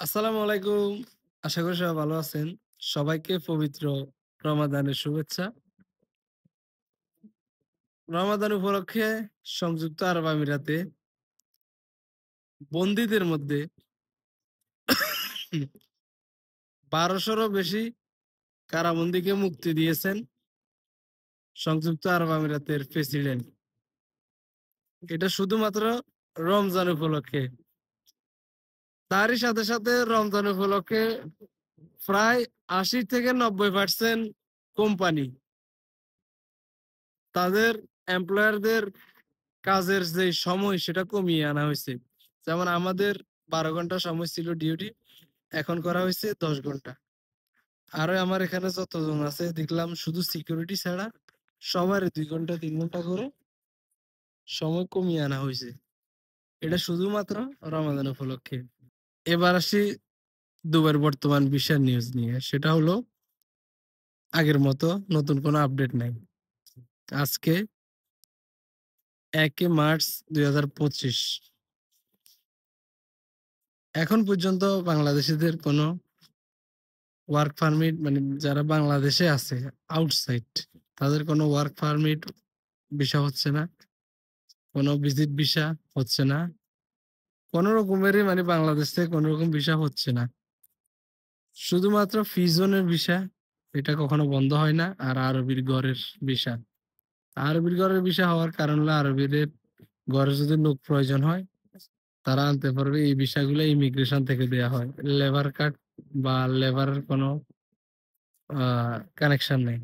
আসসালামু আলাইকুম। আশা করি সবাই ভালো আছেন। সবাইকে পবিত্র রমাদানের শুভেচ্ছা। রমাদান উপলক্ষে সংযুক্ত আরব আমিরাতে বন্দীদের মধ্যে ১২০০রও বেশি কারাবন্দীকে মুক্তি দিয়েছেন সংযুক্ত আরব আমিরাতের প্রেসিডেন্ট। এটা শুধুমাত্র রমজান উপলক্ষে। তারই সাথে, সাথে রমজান উপলক্ষে প্রায় ৮০ থেকে ৯০% কোম্পানি তাদের এমপ্লয়ারদের কাজের যে সময় সেটা কমিয়ে আনা হয়েছে। যেমন আমাদের ১২ ঘন্টা সময় ছিল ডিউটি, এখন করা হয়েছে ১০ ঘন্টা। আরো আমার এখানে যতজন আছে দেখলাম শুধু সিকিউরিটি ছাড়া সবারই ২ ঘন্টা ৩ ঘন্টা করে সময় কমিয়ে আনা হয়েছে। এটা শুধুমাত্র রমাদান উপলক্ষে। এবার আসি দুবাইয়ের বর্তমান ভিসার নিউজ নিয়ে। সেটা হলো আগের মতো নতুন কোনো আপডেট নাই। আজকে ১ মার্চ ২০২৫ এখন পর্যন্ত বাংলাদেশীদের কোনো ওয়ার্ক পারমিট মানে যারা বাংলাদেশে আছে আউটসাইড তাদের কোনো ওয়ার্ক পারমিট ভিসা হচ্ছে না, কোনো ভিজিট ভিসা হচ্ছে না, কোনো রকমেরই মানে বাংলাদেশ থেকে কোনো রকম ভিসা হচ্ছে না। শুধুমাত্র ফ্রি জোনের ভিসা এটা কখনো বন্ধ হয় না। আর আরবির ঘরের ভিসা। আরবির ঘরের ভিসা হওয়ার কারণ হলো আরবিদের ঘরে যদি লোক প্রয়োজন হয় তারা আনতে পারবে। এই ভিসাগুলো ইমিগ্রেশন থেকে দেয়া হয়। লেবার কার্ড বা লেবারের কোনো কানেকশন নেই।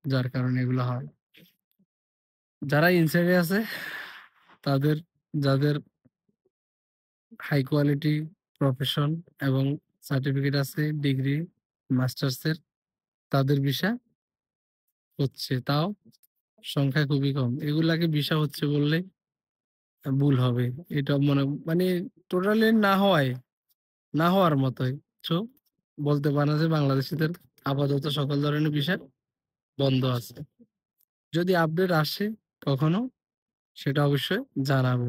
যার কারণে এগুলো হয়। যারা ইনসাইডে আছে তাদের যাদের হাই কোয়ালিটি প্রফেশন এবং সার্টিফিকেট আছে ডিগ্রি, মাস্টার্সের তাদের ভিসা হচ্ছে। তাও সংখ্যা খুবই কম। এগুলাকে ভিসা হচ্ছে বললে ভুল হবে। এটা মানে টোটালি না হওয়ার মতোই। সো বলতে পারে না যে বাংলাদেশীদের আপাতত সকল ধরনের ভিসা বন্ধ আছে। যদি আপডেট আসে কখনো সেটা অবশ্যই জানাবো।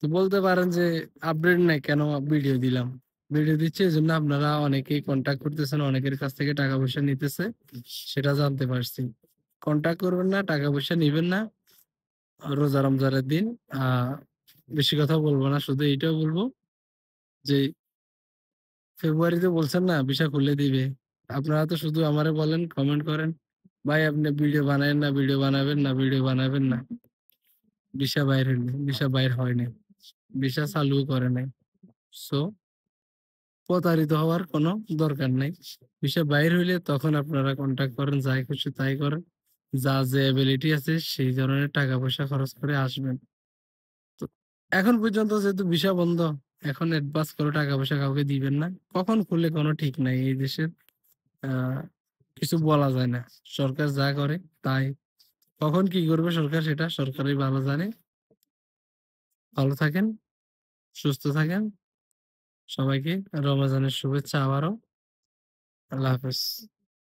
তো বলতে পারেন যে আপডেট নাই কেন ভিডিও দিলাম। ভিডিও দিচ্ছি এজন্য আপনারা অনেকেই কন্টাক্ট করতেছেন, অনেকের কাছ থেকে টাকা পয়সা নিতেছে সেটা জানতে পারছি। কন্টাক্ট করবেন না, টাকা পয়সা নিবেন না। রোজা রমজানের দিন বেশি কথা বলবো না, শুধু এইটাও বলবো যে ফেব্রুয়ারিতে বলছেন না ভিসা খুলে দিবে। আপনারা তো শুধু আমারে বলেন, কমেন্ট করেন, ভাই আপনি ভিডিও বানায়েন না, ভিডিও বানাবেন না, ভিডিও বানাবেন না। ভিসা বাইর হইল, ভিসা বাইর হয় নাই, ভিসা চালুও করে নাই। সো প্রতারিত হওয়ার কোনো দরকার নাই। ভিসা বাইর হইলে তখন আপনারা কন্টাক্ট করেন, যাই খুশি তাই করেন। যার যে এবিলিটি আছে সেই ধরনের টাকা পয়সা খরচ করে আসবেন। তো এখন পর্যন্ত যেহেতু ভিসা বন্ধ, এখন অ্যাডভান্স করে টাকা পয়সা কাউকে দিবেন না। কখন খুললে কোনো ঠিক নাই। এই দেশের আহ কিছু বলা যায় না। সরকার যা করে তাই। কখন কি করবে সরকার সেটা সরকারই ভালো জানে। ভালো থাকেন, সুস্থ থাকেন। সবাইকে রমজানের শুভেচ্ছা আবারও। আল্লাহ হাফেজ।